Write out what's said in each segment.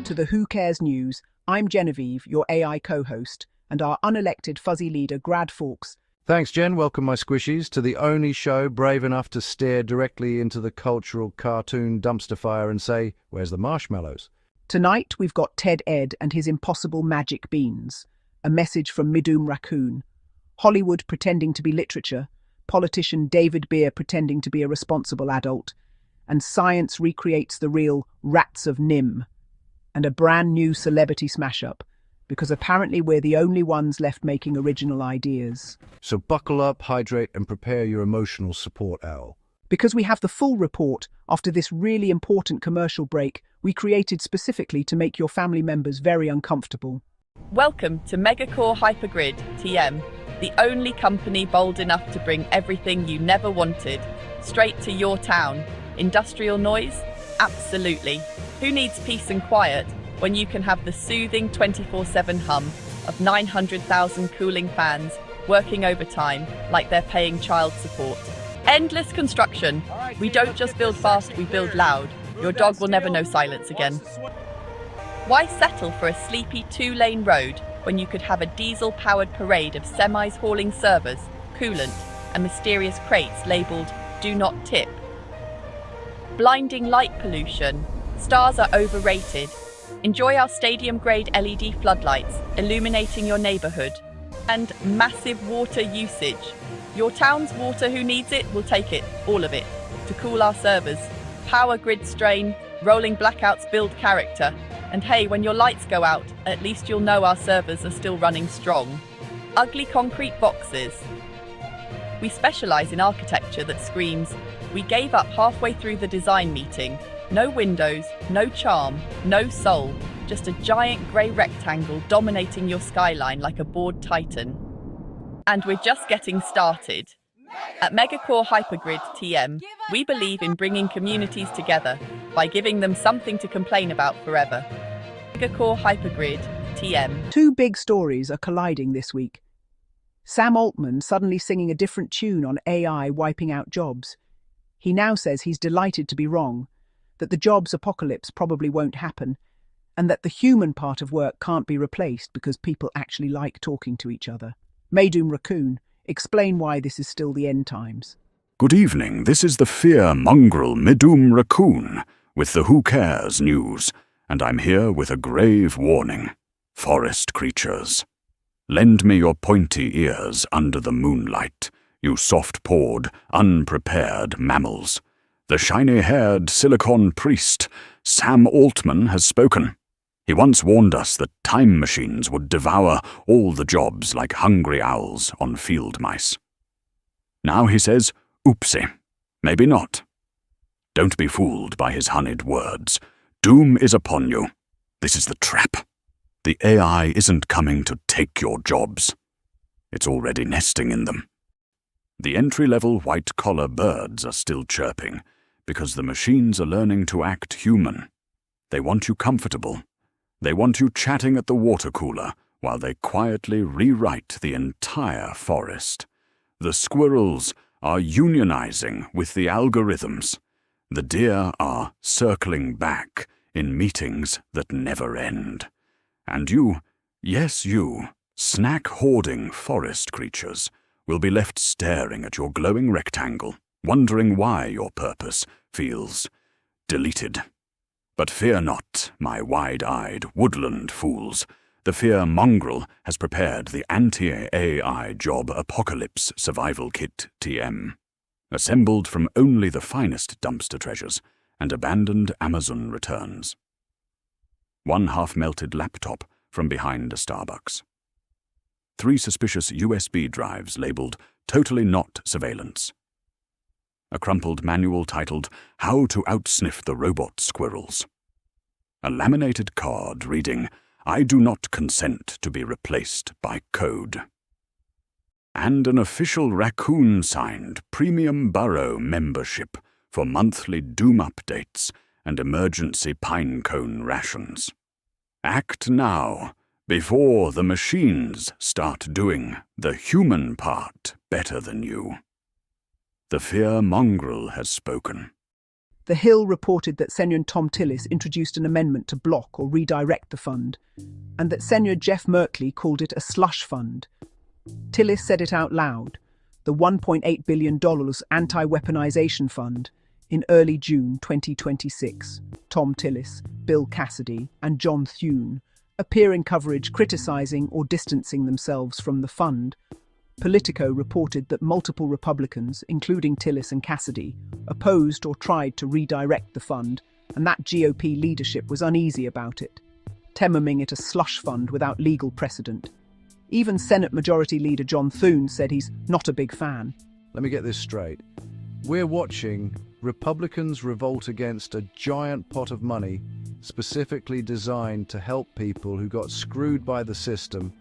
to the Who Cares News. I'm Genevieve, your AI co-host, and our unelected fuzzy leader, Grad Fox. Thanks, Jen. Welcome, my squishies, to the only show brave enough to stare directly into the cultural cartoon dumpster fire and say, "Where's the marshmallows?" Tonight, we've got Ted Ed and his impossible magic beans, a message from Maidum Raccoon, Hollywood pretending to be literature, politician David Beer pretending to be a responsible adult, and science recreates the real rats of Nim, and a brand new celebrity smash-up, because apparently we're the only ones left making original ideas. So buckle up, hydrate, and prepare your emotional support, Owl. Because we have the full report after this really important commercial break we created specifically to make your family members very uncomfortable. Welcome to Megacore Hypergrid, TM, the only company bold enough to bring everything you never wanted straight to your town. Industrial noise? Absolutely. Who needs peace and quiet when you can have the soothing 24/7 hum of 900,000 cooling fans working overtime like they're paying child support? Endless construction. We don't just build fast, we build loud. Your dog will never know silence again. Why settle for a sleepy 2-lane road when you could have a diesel-powered parade of semis hauling servers, coolant, and mysterious crates labelled "Do Not Tip"? Blinding light pollution. Stars are overrated. Enjoy our stadium-grade LED floodlights illuminating your neighbourhood. And massive water usage. Your town's water, who needs it, will take it, all of it, to cool our servers. Power grid strain, rolling blackouts build character. And hey, when your lights go out, at least you'll know our servers are still running strong. Ugly concrete boxes. We specialise in architecture that screams, "We gave up halfway through the design meeting." No windows, no charm, no soul, just a giant grey rectangle dominating your skyline like a bored titan. And we're just getting started. At Megacore Hypergrid TM, we believe in bringing communities together by giving them something to complain about forever. Megacore Hypergrid TM. Two big stories are colliding this week. Sam Altman suddenly singing a different tune on AI wiping out jobs. He now says he's delighted to be wrong, that the jobs apocalypse probably won't happen, and that the human part of work can't be replaced because people actually like talking to each other. Maidum Raccoon, explain why this is still the end times. Good evening, this is the fear mongrel Maidum Raccoon with the Who Cares News, and I'm here with a grave warning. Forest creatures. Lend me your pointy ears under the moonlight, you soft-pawed, unprepared mammals. The shiny-haired silicon priest, Sam Altman, has spoken. He once warned us that time machines would devour all the jobs like hungry owls on field mice. Now he says, oopsie, maybe not. Don't be fooled by his honeyed words. Doom is upon you. This is the trap. The AI isn't coming to take your jobs. It's already nesting in them. The entry-level white-collar birds are still chirping because the machines are learning to act human. They want you comfortable. They want you chatting at the water cooler while they quietly rewrite the entire forest. The squirrels are unionizing with the algorithms. The deer are circling back in meetings that never end. And you, yes you, snack-hoarding forest creatures, will be left staring at your glowing rectangle, wondering why your purpose feels deleted. But fear not, my wide-eyed woodland fools. The fear mongrel has prepared the anti-AI job apocalypse survival kit TM, assembled from only the finest dumpster treasures and abandoned Amazon returns. One half-melted laptop from behind a Starbucks. 3 suspicious USB drives labelled "Totally Not Surveillance." A crumpled manual titled "How to Outsniff the Robot Squirrels." A laminated card reading, "I do not consent to be replaced by code." And an official raccoon-signed premium burrow membership for monthly Doom updates and emergency pinecone rations. Act now, before the machines start doing the human part better than you. The fear mongrel has spoken. The Hill reported that Senior Tom Tillis introduced an amendment to block or redirect the fund, and that Senior Jeff Merkley called it a slush fund. Tillis said it out loud, the $1.8 billion anti-weaponization fund, in early June 2026. Tom Tillis, Bill Cassidy, and John Thune appear in coverage criticizing or distancing themselves from the fund. Politico reported that multiple Republicans, including Tillis and Cassidy, opposed or tried to redirect the fund, and that GOP leadership was uneasy about it, terming it a slush fund without legal precedent. Even Senate Majority Leader John Thune said he's not a big fan. Let me get this straight. We're watching Republicans revolt against a giant pot of money specifically designed to help people who got screwed by the system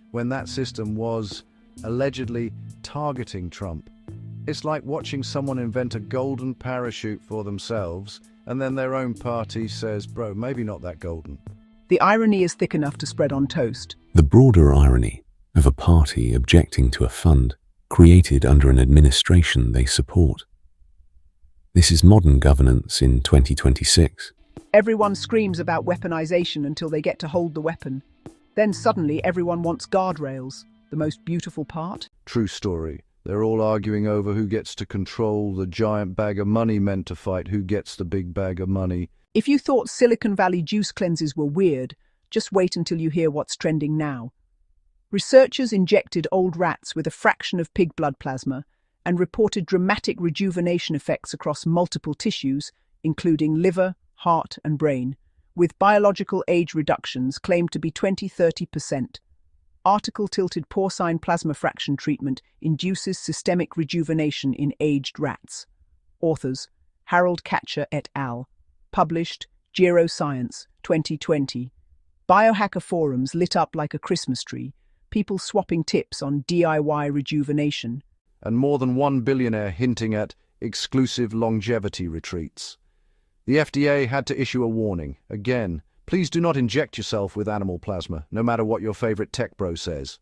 when that system was allegedly targeting Trump. It's like watching someone invent a golden parachute for themselves and then their own party says, bro, maybe not that golden. The irony is thick enough to spread on toast. The broader irony of a party objecting to a fund created under an administration they support. This is modern governance in 2026. Everyone screams about weaponization until they get to hold the weapon. Then suddenly everyone wants guardrails. The most beautiful part? True story. They're all arguing over who gets to control the giant bag of money meant to fight who gets the big bag of money. If you thought Silicon Valley juice cleanses were weird, just wait until you hear what's trending now. Researchers injected old rats with a fraction of pig blood plasma and reported dramatic rejuvenation effects across multiple tissues, including liver, heart, and brain, with biological age reductions claimed to be 20–30%. Article-tilted porcine plasma fraction treatment induces systemic rejuvenation in aged rats. Authors, Harold Katcher et al. Published, Geroscience, 2020. Biohacker forums lit up like a Christmas tree, people swapping tips on DIY rejuvenation. And more than one billionaire hinting at exclusive longevity retreats. The FDA had to issue a warning. Again, please do not inject yourself with animal plasma, no matter what your favorite tech bro says.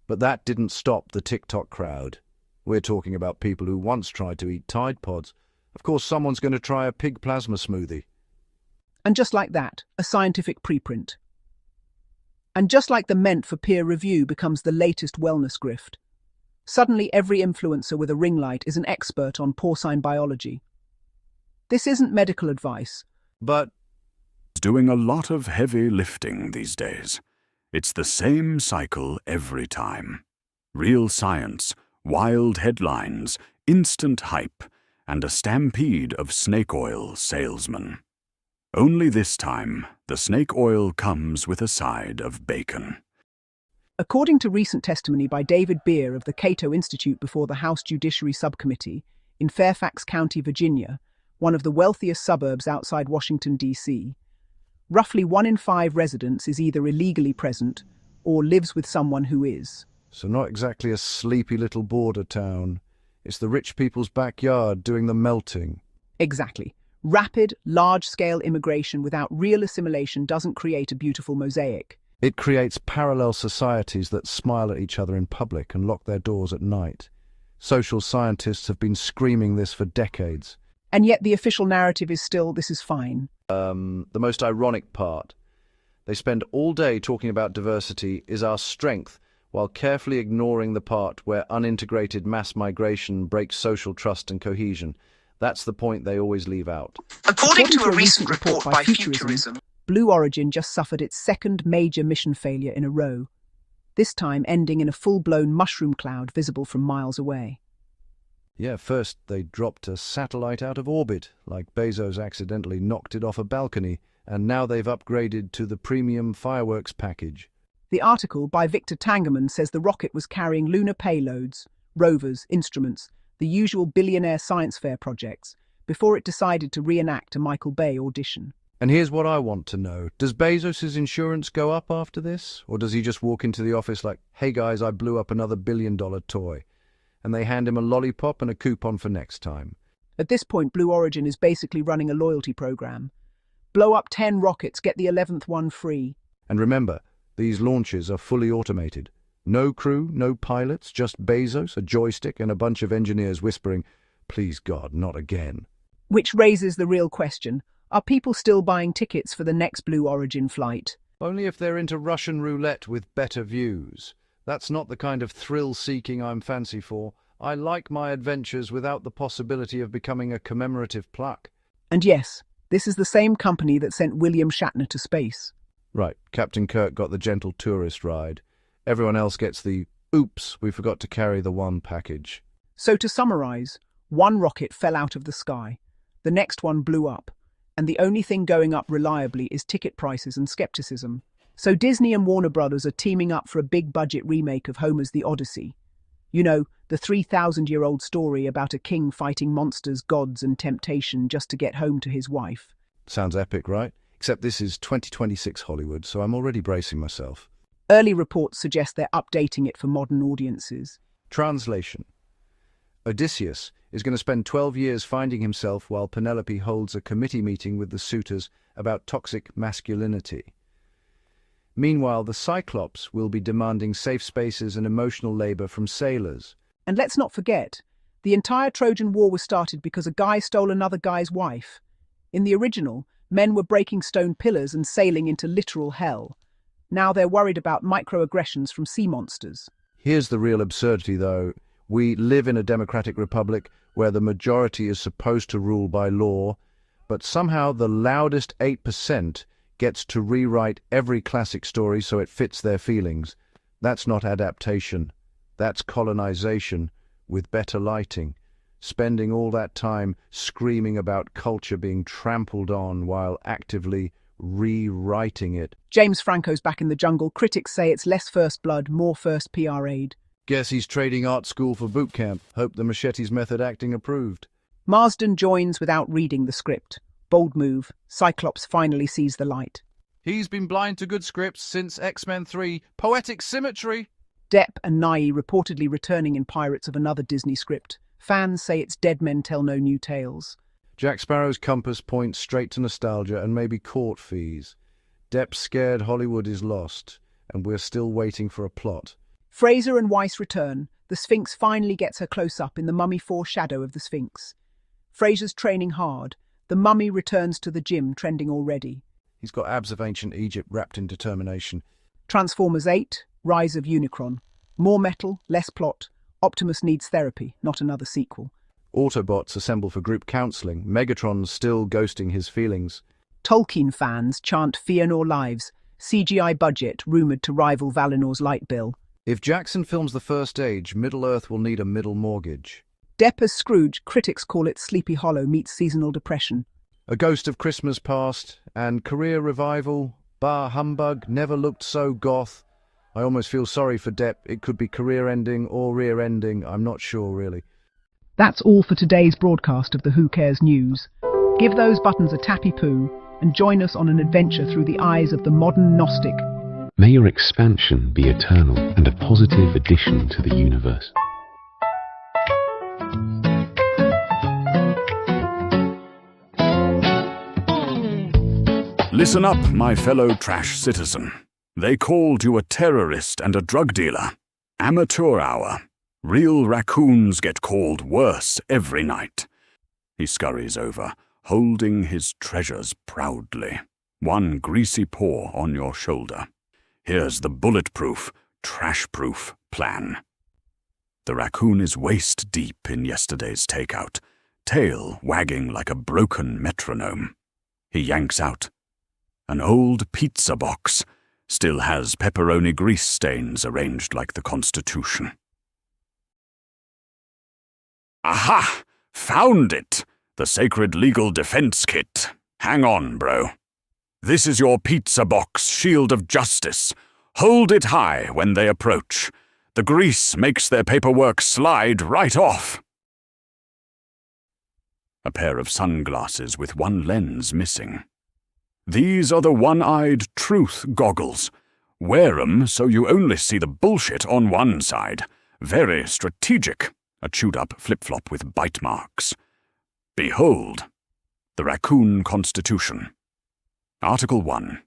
But that didn't stop the TikTok crowd. We're talking about people who once tried to eat Tide Pods. Of course, someone's going to try a pig plasma smoothie. And just like that, a scientific preprint. And just like the meant for peer review becomes the latest wellness grift. Suddenly every influencer with a ring light is an expert on porcine biology. This isn't medical advice. But doing a lot of heavy lifting these days. It's the same cycle every time. Real science, wild headlines, instant hype, and a stampede of snake oil salesmen. Only this time, the snake oil comes with a side of bacon. According to recent testimony by David Beer of the Cato Institute before the House Judiciary Subcommittee in Fairfax County, Virginia, one of the wealthiest suburbs outside Washington, D.C., roughly 1 in 5 residents is either illegally present or lives with someone who is. So not exactly a sleepy little border town. It's the rich people's backyard doing the melting. Exactly. Rapid, large-scale immigration without real assimilation doesn't create a beautiful mosaic. It creates parallel societies that smile at each other in public and lock their doors at night. Social scientists have been screaming this for decades. And yet the official narrative is still, this is fine. The most ironic part. They spend all day talking about diversity is our strength, while carefully ignoring the part where unintegrated mass migration breaks social trust and cohesion. That's the point they always leave out. According to a recent report by Futurism, Blue Origin just suffered its second major mission failure in a row, this time ending in a full-blown mushroom cloud visible from miles away. Yeah, first they dropped a satellite out of orbit, like Bezos accidentally knocked it off a balcony, and now they've upgraded to the premium fireworks package. The article by Victor Tangerman says the rocket was carrying lunar payloads, rovers, instruments, the usual billionaire science fair projects, before it decided to reenact a Michael Bay audition. And here's what I want to know. Does Bezos' insurance go up after this? Or does he just walk into the office like, hey guys, I blew up another $1 billion toy? And they hand him a lollipop and a coupon for next time. At this point, Blue Origin is basically running a loyalty program. Blow up 10 rockets, get the 11th one free. And remember, these launches are fully automated. No crew, no pilots, just Bezos, a joystick, and a bunch of engineers whispering, please God, not again. Which raises the real question, are people still buying tickets for the next Blue Origin flight? Only if they're into Russian roulette with better views. That's not the kind of thrill-seeking I'm fancy for. I like my adventures without the possibility of becoming a commemorative plaque. And yes, this is the same company that sent William Shatner to space. Right, Captain Kirk got the gentle tourist ride. Everyone else gets the, oops, we forgot to carry the one package. So to summarize, one rocket fell out of the sky, the next one blew up, and the only thing going up reliably is ticket prices and skepticism. So Disney and Warner Brothers are teaming up for a big-budget remake of Homer's The Odyssey. You know, the 3,000-year-old story about a king fighting monsters, gods, and temptation just to get home to his wife. Sounds epic, right? Except this is 2026 Hollywood, so I'm already bracing myself. Early reports suggest they're updating it for modern audiences. Translation. Odysseus is going to spend 12 years finding himself while Penelope holds a committee meeting with the suitors about toxic masculinity. Meanwhile, the Cyclops will be demanding safe spaces and emotional labor from sailors. And let's not forget, the entire Trojan War was started because a guy stole another guy's wife. In the original, men were breaking stone pillars and sailing into literal hell. Now they're worried about microaggressions from sea monsters. Here's the real absurdity, though. We live in a democratic republic where the majority is supposed to rule by law, but somehow the loudest 8% gets to rewrite every classic story so it fits their feelings. That's not adaptation. That's colonization with better lighting. Spending all that time screaming about culture being trampled on while actively rewriting it. James Franco's back in the jungle. Critics say it's less first blood, more first PR aid. Guess he's trading art school for boot camp. Hope the Machete's method acting approved. Marsden joins without reading the script. Bold move. Cyclops finally sees the light. He's been blind to good scripts since X-Men 3. Poetic symmetry! Depp and Nye reportedly returning in Pirates of another Disney script. Fans say it's dead men tell no new tales. Jack Sparrow's compass points straight to nostalgia and maybe court fees. Depp's scared Hollywood is lost, and we're still waiting for a plot. Fraser and Weiss return. The Sphinx finally gets her close-up in the Mummy 4 shadow of the Sphinx. Fraser's training hard. The Mummy returns to the gym, trending already. He's got abs of ancient Egypt wrapped in determination. Transformers 8, Rise of Unicron. More metal, less plot. Optimus needs therapy, not another sequel. Autobots assemble for group counselling. Megatron's still ghosting his feelings. Tolkien fans chant Fear Nor Lives. CGI budget rumoured to rival Valinor's light bill. If Jackson films The First Age, Middle-earth will need a middle mortgage. Depp as Scrooge, critics call it Sleepy Hollow meets seasonal depression. A Ghost of Christmas Past and career revival. Bah humbug, never looked so goth. I almost feel sorry for Depp. It could be career-ending or rear-ending. I'm not sure, really. That's all for today's broadcast of the Who Cares News. Give those buttons a tappy poo and join us on an adventure through the eyes of the modern Gnostic. May your expansion be eternal and a positive addition to the universe. Listen up, my fellow trash citizen. They called you a terrorist and a drug dealer. Amateur hour. Real raccoons get called worse every night. He scurries over, holding his treasures proudly, one greasy paw on your shoulder. Here's the bulletproof, trash-proof plan. The raccoon is waist-deep in yesterday's takeout, tail wagging like a broken metronome. He yanks out. An old pizza box still has pepperoni grease stains arranged like the Constitution. Aha! Found it! The sacred legal defense kit. Hang on, bro. This is your pizza box shield of justice. Hold it high when they approach. The grease makes their paperwork slide right off. A pair of sunglasses with one lens missing. These are the one-eyed truth goggles. Wear 'em so you only see the bullshit on one side. Very strategic. A chewed-up flip-flop with bite marks. Behold, the Raccoon Constitution. Article 1.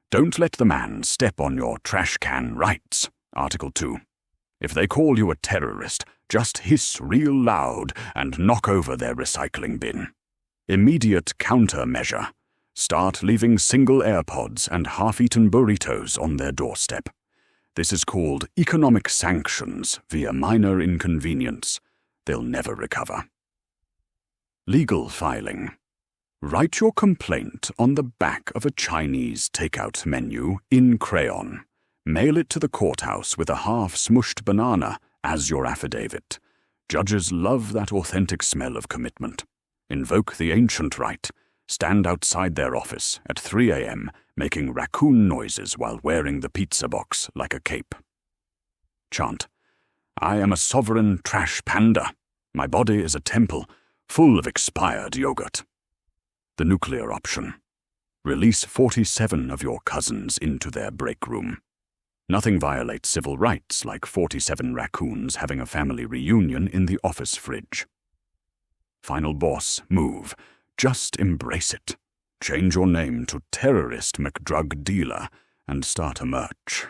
Don't let the man step on your trash can rights. Article 2. If they call you a terrorist, just hiss real loud and knock over their recycling bin. Immediate countermeasure. Start leaving single AirPods and half-eaten burritos on their doorstep. This is called economic sanctions via minor inconvenience. They'll never recover. Legal filing. Write your complaint on the back of a Chinese takeout menu in crayon. Mail it to the courthouse with a half-smushed banana as your affidavit. Judges love that authentic smell of commitment. Invoke the ancient right. Stand outside their office at 3 a.m. making raccoon noises while wearing the pizza box like a cape. Chant. I am a sovereign trash panda. My body is a temple full of expired yogurt. The nuclear option. Release 47 of your cousins into their break room. Nothing violates civil rights like 47 raccoons having a family reunion in the office fridge. Final boss move. Just embrace it. Change your name to Terrorist McDrug Dealer and start a merch.